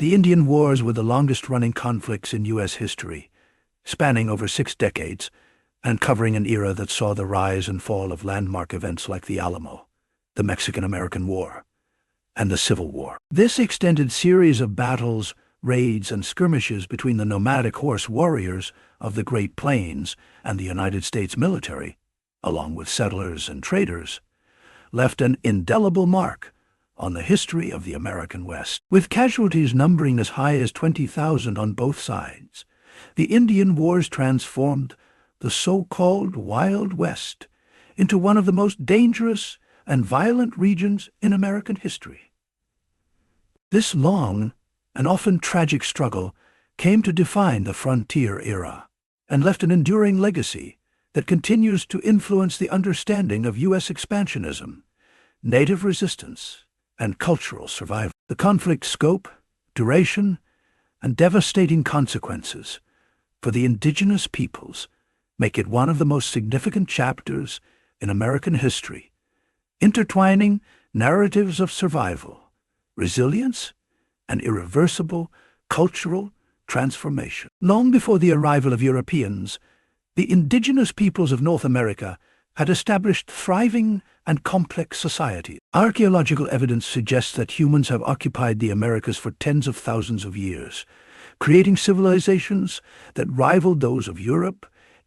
The Indian Wars were the longest-running conflicts in U.S. history, spanning over 6 decades and covering an era that saw the rise and fall of landmark events like the Alamo, the Mexican-American War, and the Civil War. This extended series of battles, raids, and skirmishes between the nomadic horse warriors of the Great Plains and the United States military, along with settlers and traders, left an indelible mark on the history of the American West. With casualties numbering as high as 20,000 on both sides, the Indian Wars transformed the so-called Wild West into one of the most dangerous and violent regions in American history. This long and often tragic struggle came to define the frontier era and left an enduring legacy that continues to influence the understanding of U.S. expansionism, native resistance, and cultural survival. The conflict's scope, duration, and devastating consequences for the indigenous peoples make it one of the most significant chapters in American history, intertwining narratives of survival, resilience, and irreversible cultural transformation. Long before the arrival of Europeans, the indigenous peoples of North America had established thriving and complex societies. Archaeological evidence suggests that humans have occupied the Americas for tens of thousands of years, creating civilizations that rivaled those of Europe,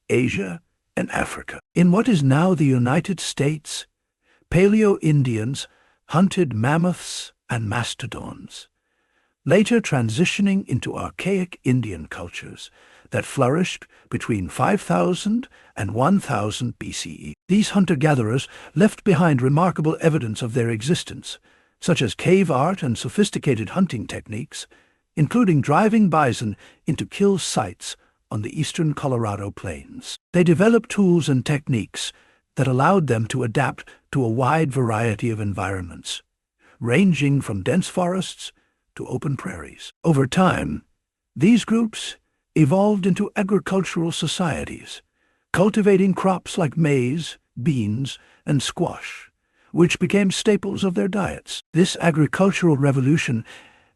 Asia, and Africa. In what is now the United States, Paleo-Indians hunted mammoths and mastodons, later transitioning into archaic Indian cultures that flourished between 5,000 and 1,000 BCE. These hunter-gatherers left behind remarkable evidence of their existence, such as cave art and sophisticated hunting techniques, including driving bison into kill sites on the eastern Colorado plains. They developed tools and techniques that allowed them to adapt to a wide variety of environments, ranging from dense forests to open prairies. Over time, these groups evolved into agricultural societies, cultivating crops like maize, beans, and squash, which became staples of their diets. This agricultural revolution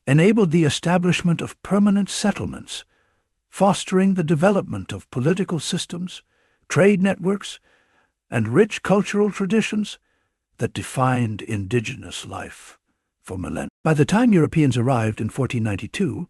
enabled the establishment of permanent settlements, fostering the development of political systems, trade networks, and rich cultural traditions that defined indigenous life for millennia. By the time Europeans arrived in 1492,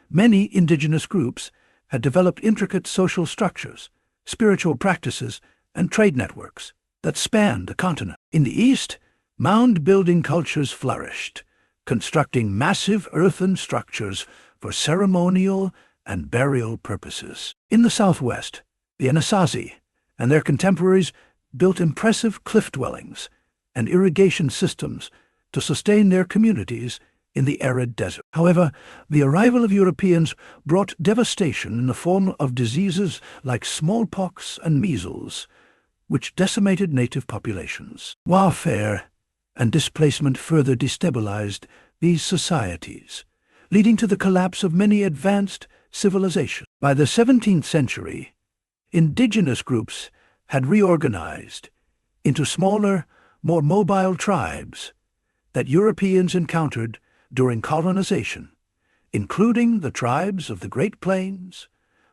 many indigenous groups had developed intricate social structures, spiritual practices, and trade networks that spanned the continent. In the East, mound-building cultures flourished, constructing massive earthen structures for ceremonial and burial purposes. In the Southwest, the Anasazi and their contemporaries built impressive cliff dwellings and irrigation systems to sustain their communities in the arid desert. However, the arrival of Europeans brought devastation in the form of diseases like smallpox and measles, which decimated native populations. Warfare and displacement further destabilized these societies, leading to the collapse of many advanced civilizations. By the 17th century, indigenous groups had reorganized into smaller, more mobile tribes that Europeans encountered during colonization, including the tribes of the Great Plains,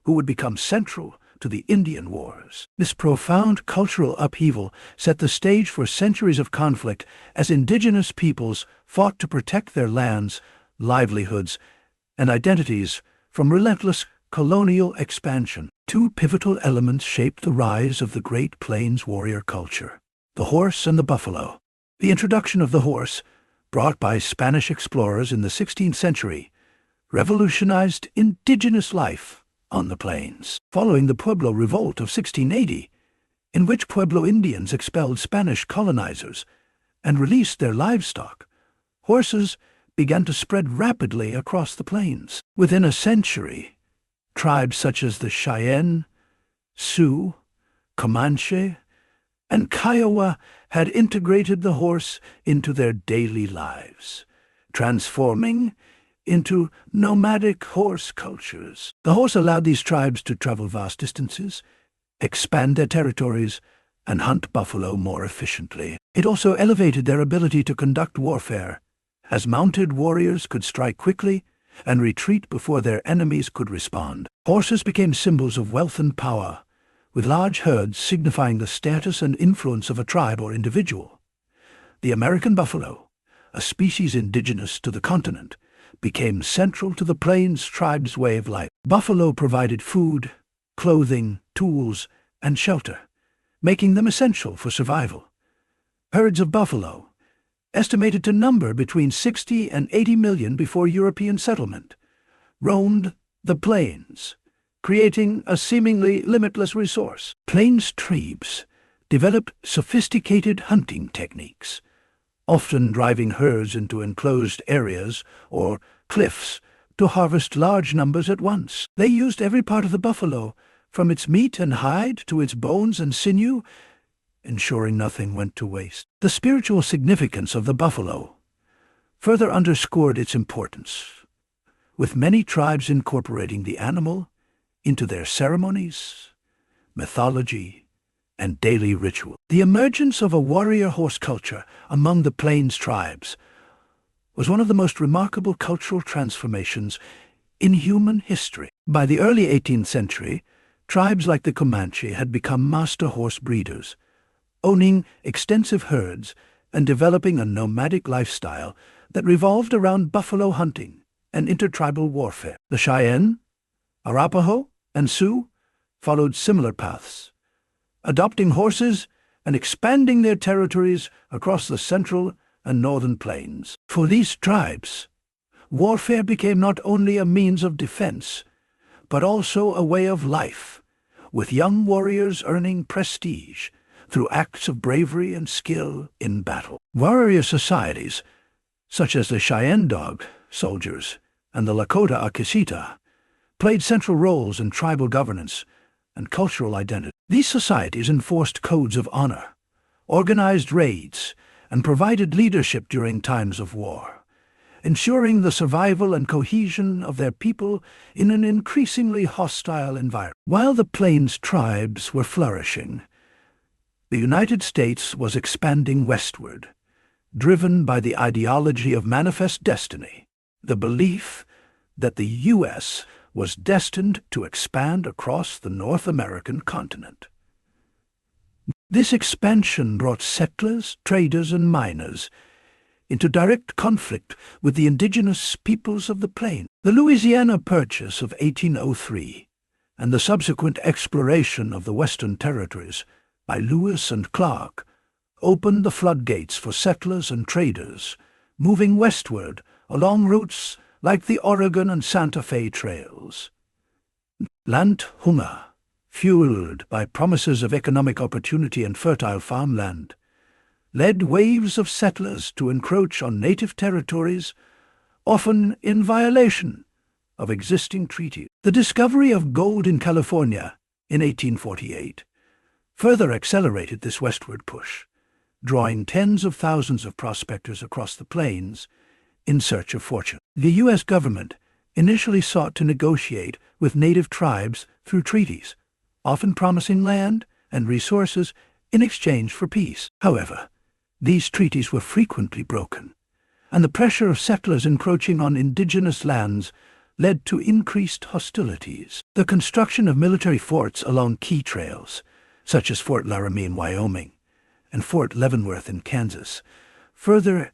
who would become central to the Indian Wars. This profound cultural upheaval set the stage for centuries of conflict as indigenous peoples fought to protect their lands, livelihoods, and identities from relentless colonial expansion. Two pivotal elements shaped the rise of the Great Plains warrior culture: the horse and the buffalo. The introduction of the horse, brought by Spanish explorers in the 16th century, revolutionized indigenous life on the plains. Following the Pueblo Revolt of 1680, in which Pueblo Indians expelled Spanish colonizers and released their livestock, horses began to spread rapidly across the plains. Within a century, tribes such as the Cheyenne, Sioux, Comanche, and Kiowa had integrated the horse into their daily lives, transforming into nomadic horse cultures. The horse allowed these tribes to travel vast distances, expand their territories, and hunt buffalo more efficiently. It also elevated their ability to conduct warfare, as mounted warriors could strike quickly and retreat before their enemies could respond. Horses became symbols of wealth and power, with large herds signifying the status and influence of a tribe or individual. The American buffalo, a species indigenous to the continent, became central to the Plains tribes' way of life. Buffalo provided food, clothing, tools, and shelter, making them essential for survival. Herds of buffalo, estimated to number between 60 and 80 million before European settlement, roamed the plains, creating a seemingly limitless resource. Plains tribes developed sophisticated hunting techniques, often driving herds into enclosed areas or cliffs to harvest large numbers at once. They used every part of the buffalo, from its meat and hide to its bones and sinew, ensuring nothing went to waste. The spiritual significance of the buffalo further underscored its importance, with many tribes incorporating the animal into their ceremonies, mythology, and daily ritual. The emergence of a warrior horse culture among the Plains tribes was one of the most remarkable cultural transformations in human history. By the early 18th century, tribes like the Comanche had become master horse breeders, owning extensive herds and developing a nomadic lifestyle that revolved around buffalo hunting and intertribal warfare. The Cheyenne, Arapaho, and Sioux followed similar paths, adopting horses and expanding their territories across the central and northern plains. For these tribes, warfare became not only a means of defense, but also a way of life, with young warriors earning prestige through acts of bravery and skill in battle. Warrior societies, such as the Cheyenne Dog soldiers and the Lakota Akisita, played central roles in tribal governance and cultural identity. These societies enforced codes of honor, organized raids, and provided leadership during times of war, ensuring the survival and cohesion of their people in an increasingly hostile environment. While the Plains tribes were flourishing, the United States was expanding westward, driven by the ideology of manifest destiny, the belief that the U.S. was destined to expand across the North American continent. This expansion brought settlers, traders, and miners into direct conflict with the indigenous peoples of the plain. The Louisiana Purchase of 1803 and the subsequent exploration of the Western Territories by Lewis and Clark opened the floodgates for settlers and traders, moving westward along routes like the Oregon and Santa Fe trails. Land hunger, fueled by promises of economic opportunity and fertile farmland, led waves of settlers to encroach on native territories, often in violation of existing treaties. The discovery of gold in California in 1848 further accelerated this westward push, drawing tens of thousands of prospectors across the plains in search of fortune. The U.S. government initially sought to negotiate with native tribes through treaties, often promising land and resources in exchange for peace. However, these treaties were frequently broken, and the pressure of settlers encroaching on indigenous lands led to increased hostilities. The construction of military forts along key trails, such as Fort Laramie in Wyoming and Fort Leavenworth in Kansas, further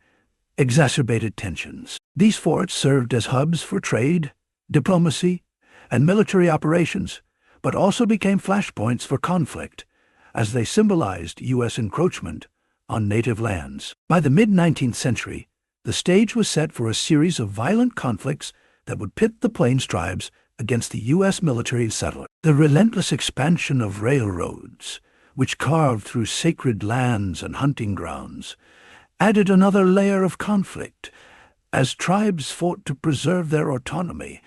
exacerbated tensions. These forts served as hubs for trade, diplomacy, and military operations, but also became flashpoints for conflict, as they symbolized U.S. encroachment on native lands. By the mid-19th century, the stage was set for a series of violent conflicts that would pit the Plains tribes against the U.S. military settlers. The relentless expansion of railroads, which carved through sacred lands and hunting grounds, added another layer of conflict as tribes fought to preserve their autonomy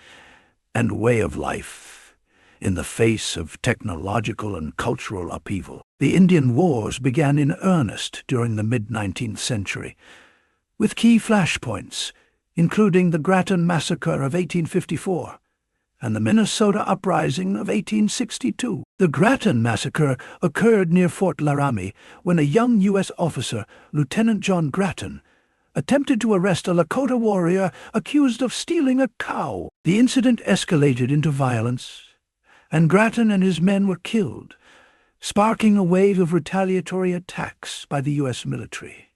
and way of life in the face of technological and cultural upheaval. The Indian Wars began in earnest during the mid-19th century, with key flashpoints, including the Grattan Massacre of 1854 and the Minnesota Uprising of 1862. The Grattan Massacre occurred near Fort Laramie when a young U.S. officer, Lieutenant John Grattan, attempted to arrest a Lakota warrior accused of stealing a cow. The incident escalated into violence, and Grattan and his men were killed, sparking a wave of retaliatory attacks by the U.S. military.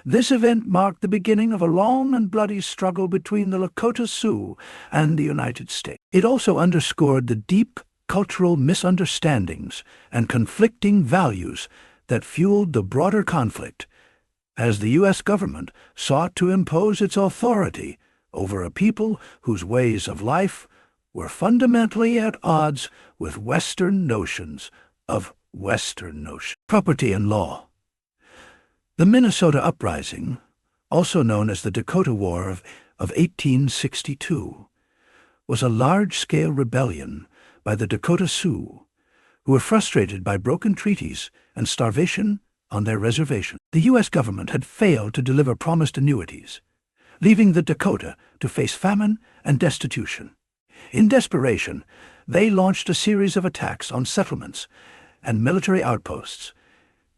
This event marked the beginning of a long and bloody struggle between the Lakota Sioux and the United States. It also underscored the deep cultural misunderstandings and conflicting values that fueled the broader conflict, as the U.S. government sought to impose its authority over a people whose ways of life were fundamentally at odds with Western notions. Property and law. The Minnesota Uprising, also known as the Dakota War of 1862, was a large-scale rebellion by the Dakota Sioux, who were frustrated by broken treaties and starvation on their reservation. The U.S. government had failed to deliver promised annuities, leaving the Dakota to face famine and destitution. In desperation, they launched a series of attacks on settlements and military outposts,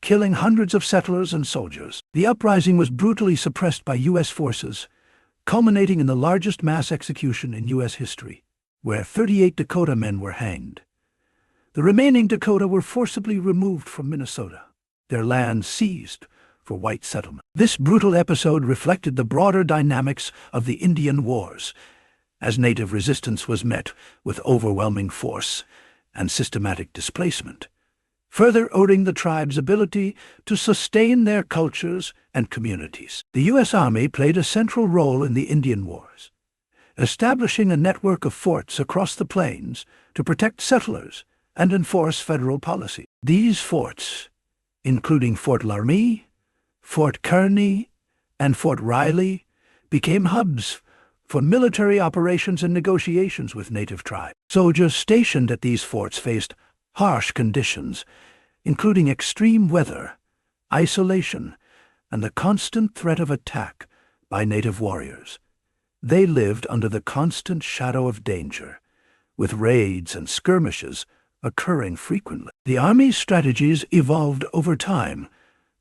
killing hundreds of settlers and soldiers. The uprising was brutally suppressed by U.S. forces, culminating in the largest mass execution in U.S. history, where 38 Dakota men were hanged. The remaining Dakota were forcibly removed from Minnesota, their land seized for white settlement. This brutal episode reflected the broader dynamics of the Indian Wars, as Native resistance was met with overwhelming force and systematic displacement, further eroding the tribe's ability to sustain their cultures and communities. The U.S. Army played a central role in the Indian Wars, establishing a network of forts across the plains to protect settlers and enforce federal policy. These forts, including Fort Laramie, Fort Kearny, and Fort Riley, became hubs for military operations and negotiations with Native tribes. Soldiers stationed at these forts faced harsh conditions, including extreme weather, isolation, and the constant threat of attack by Native warriors. They lived under the constant shadow of danger, with raids and skirmishes occurring frequently. The Army's strategies evolved over time,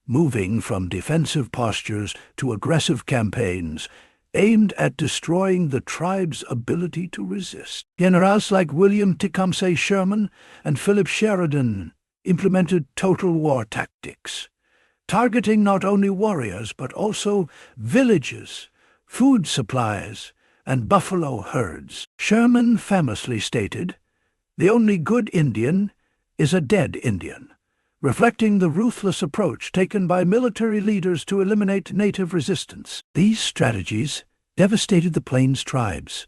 moving from defensive postures to aggressive campaigns aimed at destroying the tribe's ability to resist. Generals like William Tecumseh Sherman and Philip Sheridan implemented total war tactics, targeting not only warriors but also villages, food supplies, and buffalo herds. Sherman famously stated, "The only good Indian is a dead Indian," reflecting the ruthless approach taken by military leaders to eliminate Native resistance. These strategies devastated the Plains tribes,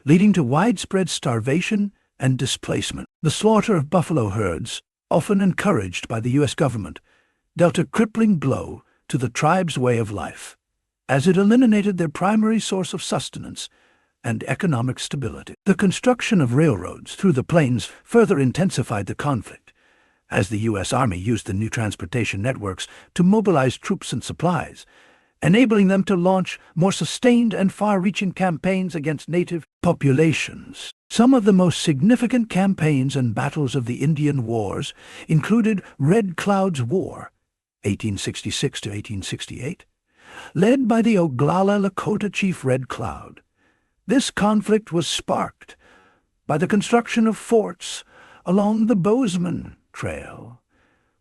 leading to widespread starvation and displacement. The slaughter of buffalo herds, often encouraged by the U.S. government, dealt a crippling blow to the tribe's way of life, as it eliminated their primary source of sustenance and economic stability. The construction of railroads through the plains further intensified the conflict, as the U.S. Army used the new transportation networks to mobilize troops and supplies, enabling them to launch more sustained and far-reaching campaigns against Native populations. Some of the most significant campaigns and battles of the Indian Wars included Red Cloud's War, 1866 to 1868, led by the Oglala Lakota chief Red Cloud. This conflict was sparked by the construction of forts along the Bozeman Trail,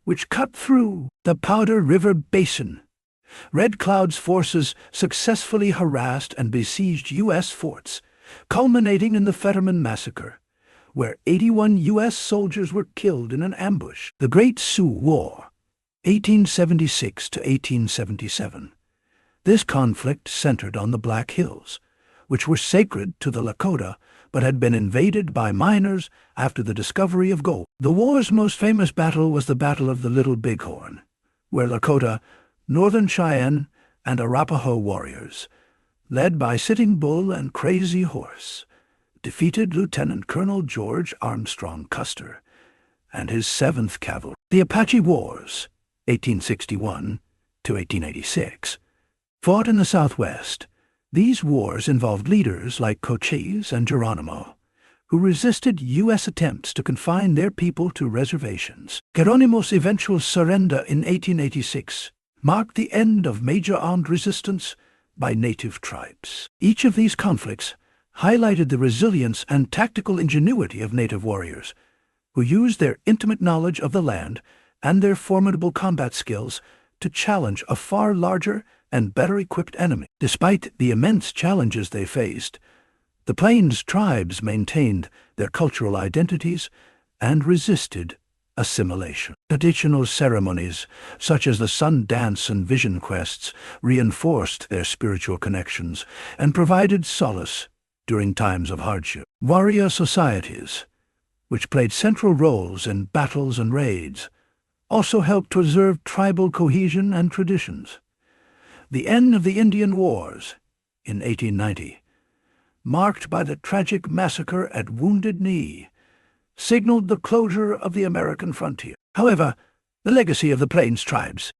which cut through the Powder River Basin. Red Cloud's forces successfully harassed and besieged U.S. forts, culminating in the Fetterman Massacre, where 81 U.S. soldiers were killed in an ambush. The Great Sioux War, 1876 to 1877. This conflict centered on the Black Hills, which were sacred to the Lakota but had been invaded by miners after the discovery of gold. The war's most famous battle was the Battle of the Little Bighorn, where Lakota, Northern Cheyenne, and Arapaho warriors, led by Sitting Bull and Crazy Horse, defeated Lieutenant Colonel George Armstrong Custer and his 7th Cavalry. The Apache Wars, 1861 to 1886, fought in the Southwest. These wars involved leaders like Cochise and Geronimo, who resisted U.S. attempts to confine their people to reservations. Geronimo's eventual surrender in 1886 marked the end of major armed resistance by native tribes. Each of these conflicts highlighted the resilience and tactical ingenuity of native warriors, who used their intimate knowledge of the land and their formidable combat skills to challenge a far larger and better-equipped enemy. Despite the immense challenges they faced, the Plains tribes maintained their cultural identities and resisted assimilation. Traditional ceremonies, such as the sun dance and vision quests, reinforced their spiritual connections and provided solace during times of hardship. Warrior societies, which played central roles in battles and raids, also helped to preserve tribal cohesion and traditions. The end of the Indian Wars in 1890, marked by the tragic massacre at Wounded Knee, signaled the closure of the American frontier. However, the legacy of the Plains tribes